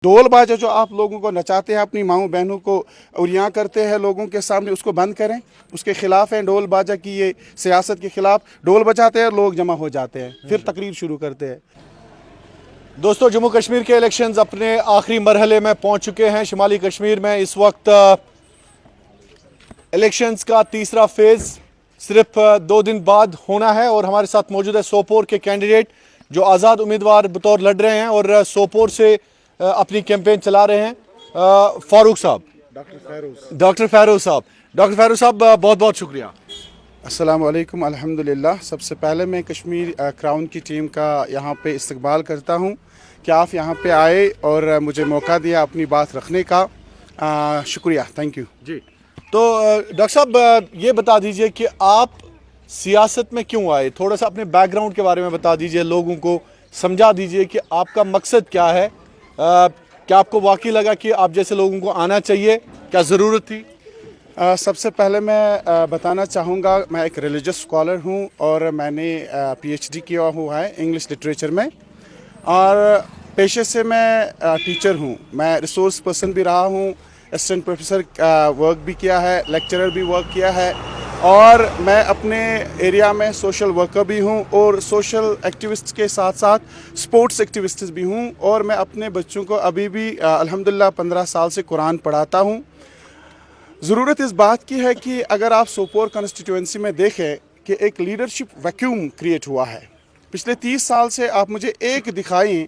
ढोल बाजा जो आप लोगों को नचाते हैं अपनी माओं बहनों को और यहाँ करते हैं लोगों के सामने, उसको बंद करें। उसके खिलाफ हैं ढोल बाजा की ये सियासत के खिलाफ। ढोल बजाते हैं, लोग जमा हो जाते हैं, फिर तकरीर शुरू करते हैं। दोस्तों, जम्मू कश्मीर के इलेक्शंस अपने आखिरी मरहले में पहुंच चुके हैं। शुमाली कश्मीर में इस वक्त इलेक्शंस का तीसरा फेज़ सिर्फ 2 दिन बाद होना है और हमारे साथ मौजूद है सोपोर के कैंडिडेट जो आज़ाद उम्मीदवार बतौर लड़ रहे हैं और सोपोर से अपनी कैंपेन चला रहे हैं। फारूक साहब, डॉक्टर फैरोज साहब, बहुत बहुत शुक्रिया। अस्सलाम वालेकुम, अल्हम्दुलिल्लाह। सबसे पहले मैं कश्मीर क्राउन की टीम का यहाँ पे इस्तकबाल करता हूँ कि आप यहाँ पे आए और मुझे मौका दिया अपनी बात रखने का। शुक्रिया, थैंक यू जी। तो डॉक्टर साहब, ये बता दीजिए कि आप सियासत में क्यों आए? थोड़ा सा अपने बैकग्राउंड के बारे में बता दीजिए, लोगों को समझा दीजिए कि आपका मकसद क्या है। क्या आपको वाकई लगा कि आप जैसे लोगों को आना चाहिए? क्या ज़रूरत थी? सबसे पहले मैं बताना चाहूँगा, मैं एक रिलीजियस स्कॉलर हूँ और मैंने PhD किया हुआ है इंग्लिश लिटरेचर में, और पेशे से मैं टीचर हूँ। मैं रिसोर्स पर्सन भी रहा हूँ, असिस्टेंट प्रोफेसर वर्क भी किया है, लेक्चरर भी वर्क किया है, और मैं अपने एरिया में सोशल वर्कर भी हूँ और सोशल एक्टिविस्ट के साथ साथ स्पोर्ट्स एक्टिविस्ट भी हूँ। और मैं अपने बच्चों को अभी भी अल्हम्दुलिल्लाह 15 साल से कुरान पढ़ाता हूँ। ज़रूरत इस बात की है कि अगर आप सोपोर कॉन्स्टिट्यूंसी में देखें कि एक लीडरशिप वैक्यूम क्रिएट हुआ है। पिछले 30 साल से आप मुझे एक दिखाएं,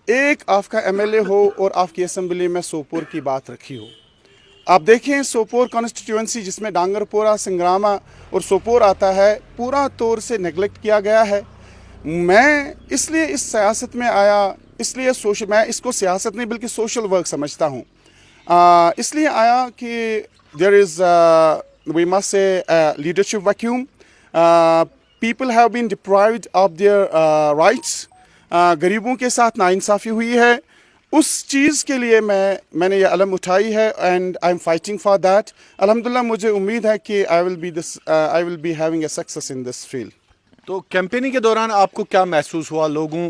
एक आपका MLA हो और आपकी असम्बली में सोपोर की बात रखी हो। आप देखें सोपोर कॉन्स्टिट्यूंसी जिसमें डांगरपोरा, संग्रामा और सोपोर आता है, पूरा तौर से नेगलेक्ट किया गया है। मैं इसलिए इस सियासत में आया, इसलिए मैं इसको सियासत नहीं बल्कि सोशल वर्क समझता हूँ। इसलिए आया कि there is we must say leadership vacuum. People have been deprived of their rights. गरीबों के साथ नाइंसाफ़ी हुई है। उस चीज़ के लिए मैंने ये अलम उठाई है and I am fighting for that. अल्हम्दुलिल्लाह मुझे उम्मीद है कि I will be having a success in this field. तो कैंपेनिंग के दौरान आपको क्या महसूस हुआ? लोगों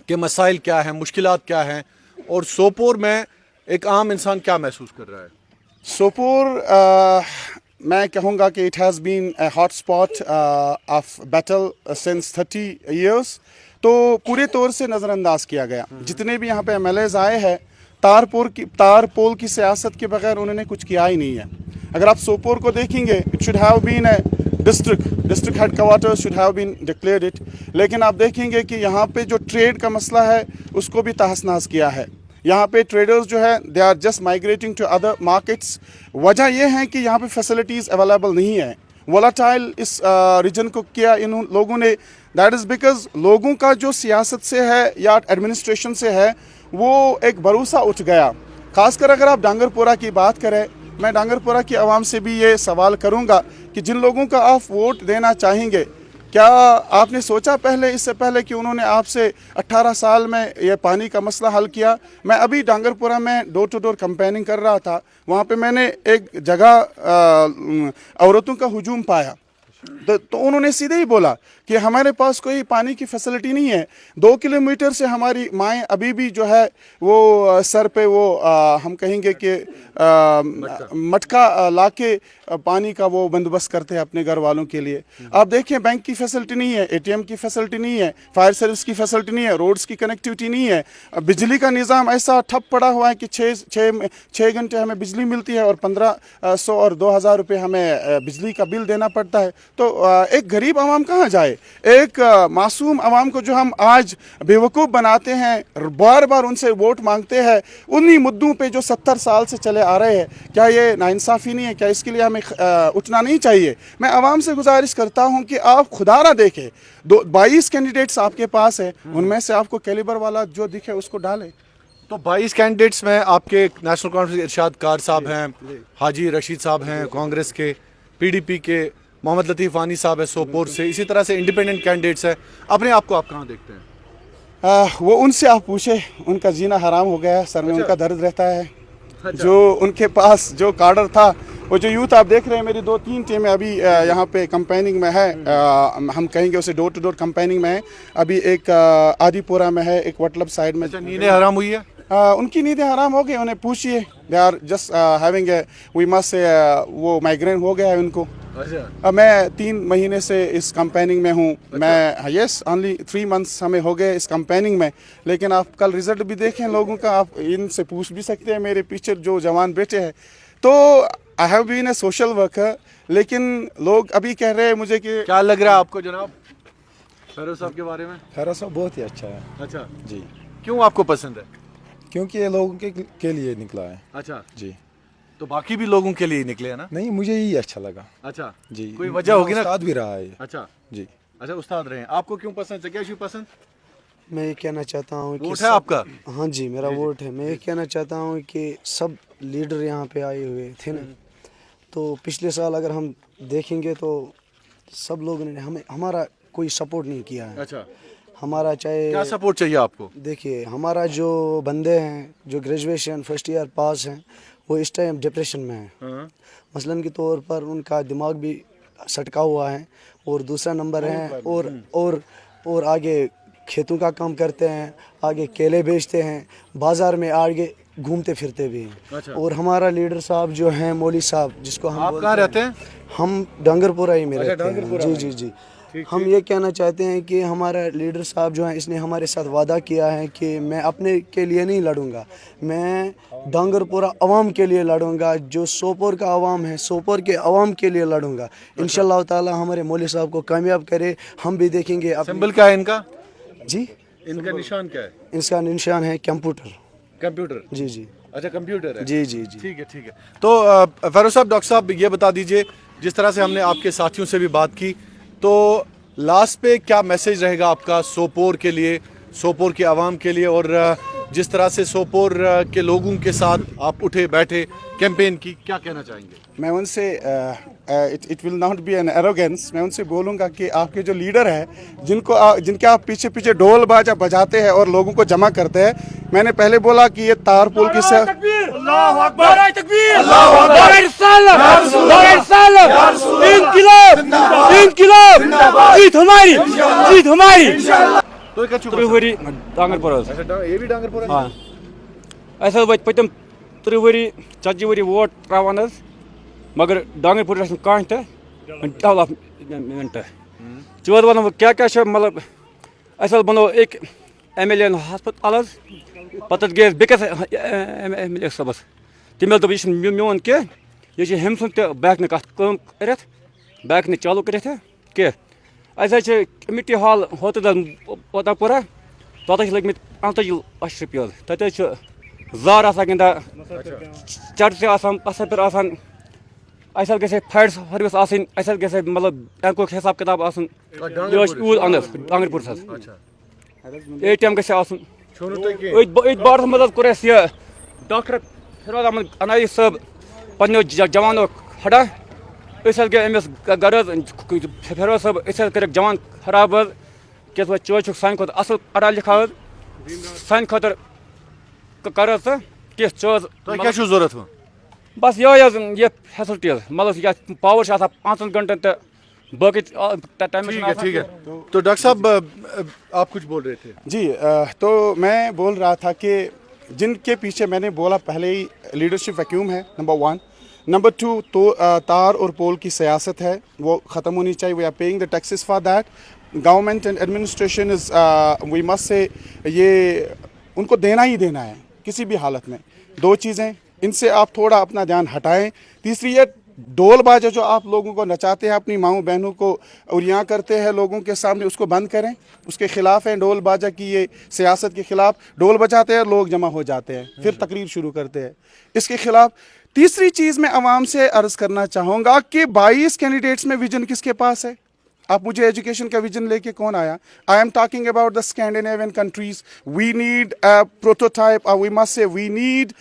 के मसाइल क्या हैं, मुश्किलात क्या हैं, और सोपोर में एक आम इंसान क्या महसूस कर रहा है? सोपोर मैं कहूँगा कि it has been a hot spot of battle since 30 years। तो पूरे तौर से नज़रअंदाज किया गया। जितने भी यहाँ पे MLAs आए हैं, तार पोल की सियासत के बगैर उन्होंने कुछ किया ही नहीं है। अगर आप सोपोर को देखेंगे, it should have been a district headquarter should have been declared it. लेकिन आप देखेंगे कि यहाँ पे जो ट्रेड का मसला है उसको भी तहस नहस किया है। यहाँ पे ट्रेडर्स जो है they are just migrating to other markets. वजह यह है कि यहाँ पे फैसिलिटीज़ अवेलेबल नहीं है। वोलाटाइल इस रीजन को किया इन लोगों ने। दैट इज़ बिकॉज लोगों का जो सियासत से है या एडमिनिस्ट्रेशन से है वो एक भरोसा उठ गया। खासकर अगर आप डांगरपोरा की बात करें, मैं डांगरपोरा की आवाम से भी ये सवाल करूँगा कि जिन लोगों का आप वोट देना चाहेंगे, क्या आपने सोचा पहले, इससे पहले कि उन्होंने आपसे 18 साल में ये पानी का मसला हल किया? मैं अभी डांगरपुरा में डोर टू डोर कैंपेनिंग कर रहा था। वहाँ पे मैंने एक जगह औरतों का हुजूम पाया, तो उन्होंने सीधे ही बोला कि हमारे पास कोई पानी की फैसिलिटी नहीं है। 2 किलोमीटर से हमारी माएँ अभी भी जो है वो सर पे वो हम कहेंगे कि मटका ला के पानी का वो बंदोबस्त करते हैं अपने घर वालों के लिए। आप देखें, बैंक की फैसिलिटी नहीं है, ATM की फैसिलिटी नहीं है, फायर सर्विस की फैसिलिटी नहीं है, रोड्स की कनेक्टिविटी नहीं है। बिजली का निज़ाम ऐसा ठप पड़ा हुआ है कि 6 घंटे हमें बिजली मिलती है और 1500 और 2000 रुपये हमें बिजली का बिल देना पड़ता है। तो एक गरीब आवाम कहाँ जाए? एक मासूम आवाम को जो हम आज बेवकूफ़ बनाते हैं, बार बार उनसे वोट मांगते हैं उन्हीं मुद्दों पे जो 70 साल से चले आ रहे हैं, क्या ये नाइंसाफ़ी नहीं है? क्या इसके लिए हमें उठना नहीं चाहिए? मैं आवाम से गुजारिश करता हूं कि आप खुदा ना देखें, 22 कैंडिडेट्स आपके पास है, उनमें से आपको कैलिबर वाला जो दिखे उसको डालें। तो 22 कैंडिडेट्स में आपके नेशनल कॉन्फ्रेंस इरशाद कार साहब हैं, हाजी रशीद साहब हैं कांग्रेस के, PDP के मोहम्मद लतीफ़ वानी साहब है सोपोर से, इसी तरह से इंडिपेंडेंट कैंडिडेट्स हैं। अपने आप को आप कहाँ देखते हैं? वो उनसे आप पूछे, उनका जीना हराम हो गया, सर में उनका दर्द रहता है। जो उनके पास जो कार्डर था, वो जो यूथ आप देख रहे हैं, मेरी 2-3 टीमें अभी यहाँ पे कंपेनिंग में है। हम कहेंगे उसे डोर टू डोर कंपेनिंग में है। अभी एक आदिपुरा में है, एक वटलब साइड में। नींदें हराम हुई है? उनकी नींदें हराम हो गई, उन्हें पूछिए, they are just having we must say वो माइग्रेन हो गया है उनको। मैं 3 महीने से इस कंपेनिंग में हूँ। मैं यस ओनली 3 मंथ्स हमें हो गए इस कंपेनिंग में, लेकिन आप कल रिजल्ट भी देखें लोगों का, आप इनसे पूछ भी सकते हैं, मेरे पीछे जो जवान बेटे हैं। तो I have been a social worker, लेकिन लोग अभी कह रहे हैं मुझे कि क्या लग रहा है आपको जनाब फेरोज साहब के बारे में? खैरा साहब बहुत ही अच्छा है अच्छा, जी, क्यों आपको पसंद है? क्योंकि ये लोगों के लिए निकला है अच्छा, जी। तो बाकी भी लोगों के लिए निकले हैं ना? नहीं, मुझे ही अच्छा लगा अच्छा जी। कोई वजह होगी ना? उस्ताद भी रहा है ये। अच्छा जी। अच्छा, उस्ताद रहे हैं। आपको क्यों पसंद, जगह क्यों पसंद? मैं ये कहना चाहता हूँ कि वोट है आपका? हाँ जी, मेरा वोट है। मैं ये कहना चाहता हूँ कि सब लीडर यहाँ पे आए हुए थे ना, तो पिछले साल अगर हम देखेंगे तो सब लोगों ने हमारा कोई सपोर्ट नहीं किया है। अच्छा, हमारा चाहे क्या सपोर्ट चाहिए आपको? देखिए, हमारा जो बंदे हैं जो ग्रेजुएशन फर्स्ट ईयर पास हैं, वो इस टाइम डिप्रेशन में हैं। हाँ। मसलन के तौर पर उनका दिमाग भी सटका हुआ है, और दूसरा नंबर है और आगे खेतों का काम करते हैं, आगे केले बेचते हैं, बाज़ार में आगे घूमते फिरते भी हैं। अच्छा। और हमारा लीडर साहब जो हैं मौली साहब, जिसको हम आप बोलते कहाँ हैं, रहते हैं? हम डांगरपुरा ही में अच्छा, रहते हैं। डांगरपुरा जी में। जी जी। हम ये कहना चाहते हैं कि हमारा लीडर साहब जो है, इसने हमारे साथ वादा किया है कि मैं अपने के लिए नहीं लड़ूंगा, मैं डांगरपुरा अवाम के लिए लड़ूंगा। जो सोपोर का अवाम है, सोपोर के अवाम के लिए लड़ूंगा। इंशाल्लाह ताला हमारे मौली साहब को कामयाब करे, हम भी देखेंगे। सिंबल क्या है इनका? जी, इनका निशान क्या है? इसका निशान है कंप्यूटर। कंप्यूटर? जी जी अच्छा, कंप्यूटर है। जी जी जी। ठीक है, ठीक है। तो फेरोज साहब, डॉक्टर साहब, ये बता दीजिए, जिस तरह से हमने आपके साथियों से भी बात की, तो लास्ट पे क्या मैसेज रहेगा आपका सोपोर के लिए, सोपोर के आवाम के लिए, और जिस तरह से सोपोर के लोगों के साथ आप उठे बैठे कैंपेन की, क्या कहना चाहेंगे? मैं उनसे it will not be an arrogance, मैं उनसे बोलूँगा कि आपके जो लीडर हैं, जिनके आप पीछे पीछे ढोल बाजा बजाते हैं और लोगों को जमा करते हैं, मैंने पहले बोला कि ये तारपुल की से तो क्या चुप? वरी डांगरपुर। अच्छा, ये भी डांगरपुर है? हाँ, ऐसा वत पतम 3 वरी 40 वरी वोट तरावान हज, मगर डांगरपुर कह डेवलपमेंट। चोर वन क्या मतलब अस बनो एक MLA हस्पताल, पत गए बेस MLA सबस, तमें दोप यह मोन कह, यह हम सुन बैक कत बैक चालू कर कह। कमिटी हॉल ओतापुरा, तथा लगे 35 लाख रुपये, तत जार गिंदा, चर्च असल पे अस गे फैड सर्विस गे मतलब टैंक हिसाब किताब यूज अंदर डांगरपुर ATM गे बार मदद कोर यह डॉक्टर फिरोज अहमद अनाई साहब पन्नो जवानों खड़ा, गए अमिस गरज फिरोज साहब कर जवान खराब क्या चोर सान खुद असल पढ़ा लिखा सान खुद कर क्या चोर क्या जरूरत हो? बस ये फैसिलिटी मतलब पावर 5 घंटे तो बाकी टाइम। ठीक है, ठीक है। तो डॉक्टर साहब, आप कुछ बोल रहे थे? जी, तो मैं बोल रहा था कि जिनके पीछे मैंने बोला पहले ही लीडरशिप वैक्यूम है, नंबर 1। नंबर 2 तो तार और पोल की सियासत है, वो ख़त्म होनी चाहिए। We are paying the taxes for that. Government and administration is we must say ये उनको देना ही देना है किसी भी हालत में। 2 चीज़ें, इनसे आप थोड़ा अपना ध्यान हटाएं। तीसरी ये ढोल बाजा जो आप लोगों को नचाते हैं, अपनी माँओं बहनों को और यहाँ करते हैं लोगों के सामने, उसको बंद करें। उसके खिलाफ हैं, ढोल बाजा की ये सियासत के खिलाफ। ढोल बजाते हैं, लोग जमा हो जाते हैं, फिर तकरीर शुरू करते हैं, इसके खिलाफ। तीसरी चीज़ मैं आवाम से अर्ज़ करना चाहूँगा कि 22 कैंडिडेट्स में विजन किसके पास है? आप मुझे एजुकेशन का विजन लेके कौन आया? I am talking about the Scandinavian countries. We need a prototype, we must say we need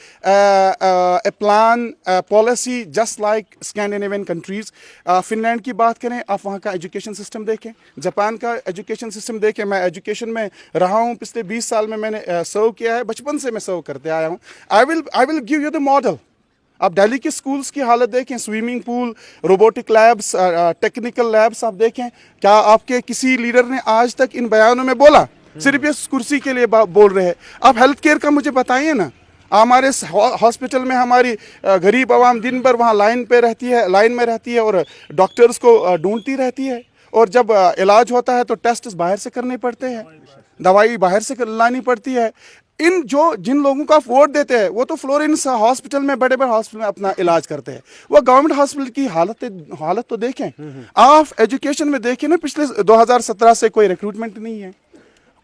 a plan, policy just like Scandinavian countries. Finland की बात करें, आप वहाँ का एजुकेशन सिस्टम देखें, जापान का एजुकेशन सिस्टम देखें। मैं एजुकेशन में रहा हूँ, पिछले 20 साल में मैंने सर्व किया है, बचपन से मैं सर्व करते आया हूँ। I will give you the model. आप दिल्ली के स्कूल्स की हालत देखें, swimming pool, robotic labs, technical labs आप देखें। क्या आपके किसी लीडर ने आज तक इन बयानों में बोला सिर्फ ये कुर्सी के लिए बोल रहे हैं। आप हेल्थ केयर का मुझे बताइए ना। हमारे हॉस्पिटल में हमारी गरीब आवाम दिन भर वहाँ लाइन में रहती है और डॉक्टर्स को ढूंढती रहती है, और जब इलाज होता है तो टेस्ट बाहर से करने पड़ते हैं, दवाई बाहर से लानी पड़ती है। जिन लोगों को आप वोट देते हैं वो तो फ्लोरेंस हॉस्पिटल में, बड़े बड़े हॉस्पिटल में अपना इलाज करते हैं। वो गवर्नमेंट हॉस्पिटल की हालत तो देखें। आप एजुकेशन में देखें ना, पिछले 2017 से कोई रिक्रूटमेंट नहीं है।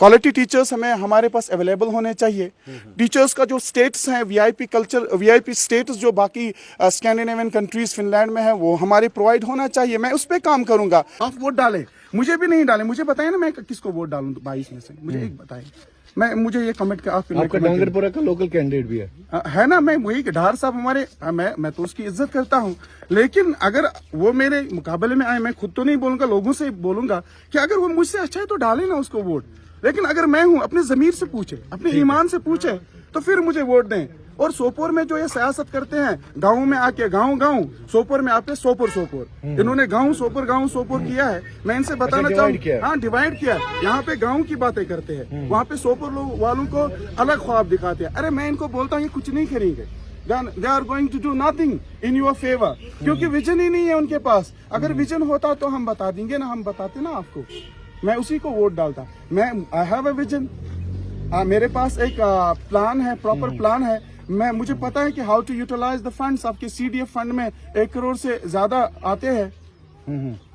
क्वालिटी टीचर्स हमारे पास अवेलेबल होने चाहिए। टीचर्स का जो स्टेटस है, वीआईपी कल्चर, वीआईपी स्टेटस जो बाकी स्कैंडिनेवियन कंट्रीज फिनलैंड में है, वो हमारे प्रोवाइड होना चाहिए। मैं उस पर काम करूंगा। आप वोट डालें, मुझे भी नहीं डालें, मुझे बताएं ना मैं किसको वोट डालूं 22 में से, मुझे एक बताएं। मुझे ये कमेंट का आपका डांगरपुरा का लोकल कैंडिडेट भी है ना। मैं वही ढार साहब हमारे, मैं तो उसकी इज्जत करता हूँ, लेकिन अगर वो मेरे मुकाबले में आए, मैं खुद तो नहीं बोलूंगा, लोगों से बोलूंगा कि अगर वो मुझसे अच्छा है तो डाले ना उसको वोट। लेकिन अगर मैं हूं, अपने जमीर से पूछे, अपने ईमान से पूछे, तो फिर मुझे वोट दें। और सोपोर में जो ये सियासत करते हैं, गाँव में आके गाँव सोपोर में आके सोपोर इन्होंने गाँव सोपोर किया है। मैं इनसे बताना चाहूँ, हाँ डिवाइड किया। यहाँ पे गाँव की बातें करते हैं, वहाँ पे सोपोर वालों को अलग ख्वाब दिखाते हैं। अरे मैं इनको बोलता हूँ ये कुछ नहीं करेंगे, they are going to do nothing in your favor, क्योंकि विजन ही नहीं है उनके पास। अगर विजन होता तो हम बता देंगे ना, हम बताते ना आपको। मैं उसी को वोट डालता। आई हैव अ विजन, मेरे पास एक प्लान है, प्रॉपर प्लान है। मुझे पता है कि how to utilise the funds. आपके CDF फंड में 1 करोड़ से ज्यादा आते हैं,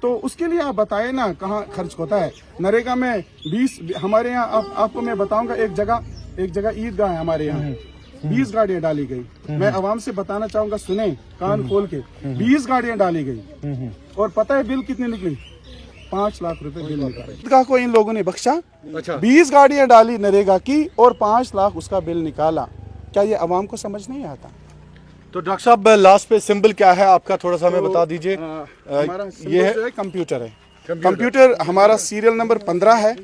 तो उसके लिए आप बताए ना कहाँ खर्च होता है। नरेगा में 20 हमारे यहाँ, आपको मैं बताऊंगा, एक जगह ईदगाह है हमारे यहाँ, 20 गाड़ियां डाली गई। मैं आवाम से बताना चाहूंगा, सुने कान खोल के, 20 गाड़ियां डाली गई, और पता है बिल कितने निकली? 5 लाख रुपए बिल निकाला। ईदगाह को इन लोगों ने बख्शा, 20 गाड़ियां डाली नरेगा की और 5 लाख उसका बिल निकाला। क्या ये आवाम को समझ नहीं आता? तो डॉक्टर साहब लास्ट पे सिंबल क्या है आपका, थोड़ा सा हमें बता दीजिए। ये है कंप्यूटर है। कंप्यूटर हमारा सीरियल नंबर 15 है।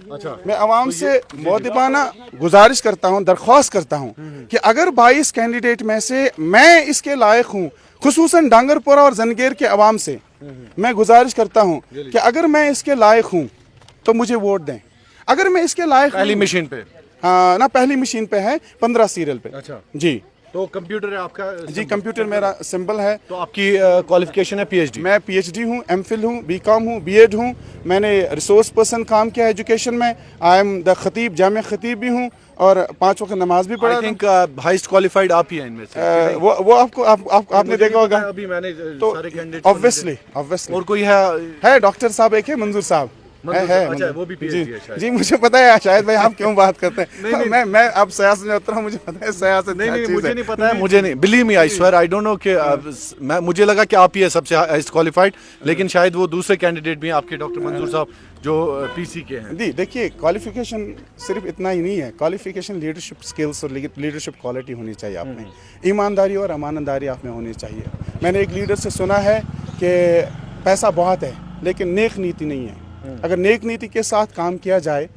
मैं आवाम से मोदिबाना गुजारिश करता हूं, दरख्वास्त करता हूं कि अगर 22 कैंडिडेट में से मैं इसके लायक हूं, खुसूसन डांगरपुरा और जंगेर के अवाम से मैं गुजारिश करता हूं कि अगर मैं इसके लायक हूं तो मुझे वोट दें। अगर मैं इसके लायक पहली मशीन पे, हाँ ना, पहली मशीन पे है, 15 सीरियल पे। अच्छा जी, तो कंप्यूटर है आपका? जी कंप्यूटर मेरा सिंबल है। तो आपकी क्वालिफिकेशन है PhD? मैं PhD हूँ, MPhil हूँ, BCom हूँ, B.Ed हूँ। मैंने रिसोर्स पर्सन काम किया एजुकेशन में। आई एम द खतीब, जामिया खतीब भी हूँ, और 5 वक्त नमाज भी पढ़ा। आई थिंक हाईएस्ट क्वालिफाइड आप ही हैं इनमें से। वो आपने देखा होगा। अभी मैंने तो सारे कैंडिडेट ऑब्वियसली और कोई है डॉक्टर साहब एक है, मंजूर साहब है। अच्छा, वो भी PhD है शायद। जी मुझे पता है शायद भाई आप क्यों बात करते हैं। मैं अब सियासत में उतरा हूं, मुझे पता है सियासत नहीं मुझे नहीं पता है, मुझे नहीं, believe me I swear I don't know कि मुझे लगा कि आप ही है सबसे हाईएस्ट क्वालिफाइड, लेकिन शायद वो दूसरे कैंडिडेट भी हैं आपके, डॉक्टर मंजूर साहब जो PC के हैं। जी देखिए, क्वालिफिकेशन सिर्फ इतना ही नहीं है। क्वालिफिकेशन लीडरशिप स्किल्स और लीडरशिप क्वालिटी होनी चाहिए आप में, ईमानदारी और अमानतदारी आप में होनी चाहिए। मैंने एक लीडर से सुना है कि पैसा बहुत है लेकिन नेक नीति नहीं है। अगर नेक नीति के साथ काम किया जाए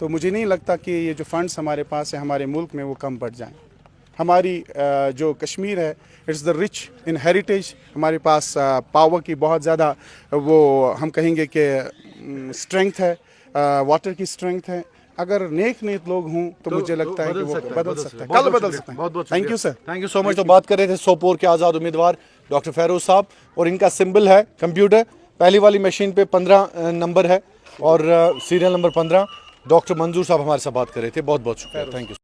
तो मुझे नहीं लगता कि ये जो फंड्स हमारे पास है हमारे मुल्क में वो कम बढ़ जाएं। हमारी जो कश्मीर है, it's the rich in heritage. हमारे पास पावर की बहुत ज़्यादा वो हम कहेंगे कि स्ट्रेंथ है, वाटर की स्ट्रेंथ है। अगर नेक लोग हों तो मुझे लगता है कि वो बदल सकता है, कल बदल सकता है। बहुत thank you sir, thank you so much. तो बात कर रहे थे सोपोर के आज़ाद उम्मीदवार डॉक्टर फेरोज साहब, और इनका सिंबल है कंप्यूटर। पहली वाली मशीन पे 15 नंबर है और सीरियल नंबर 15। डॉक्टर मंजूर साहब हमारे साथ बात कर रहे थे। बहुत बहुत शुक्रिया, थैंक यू।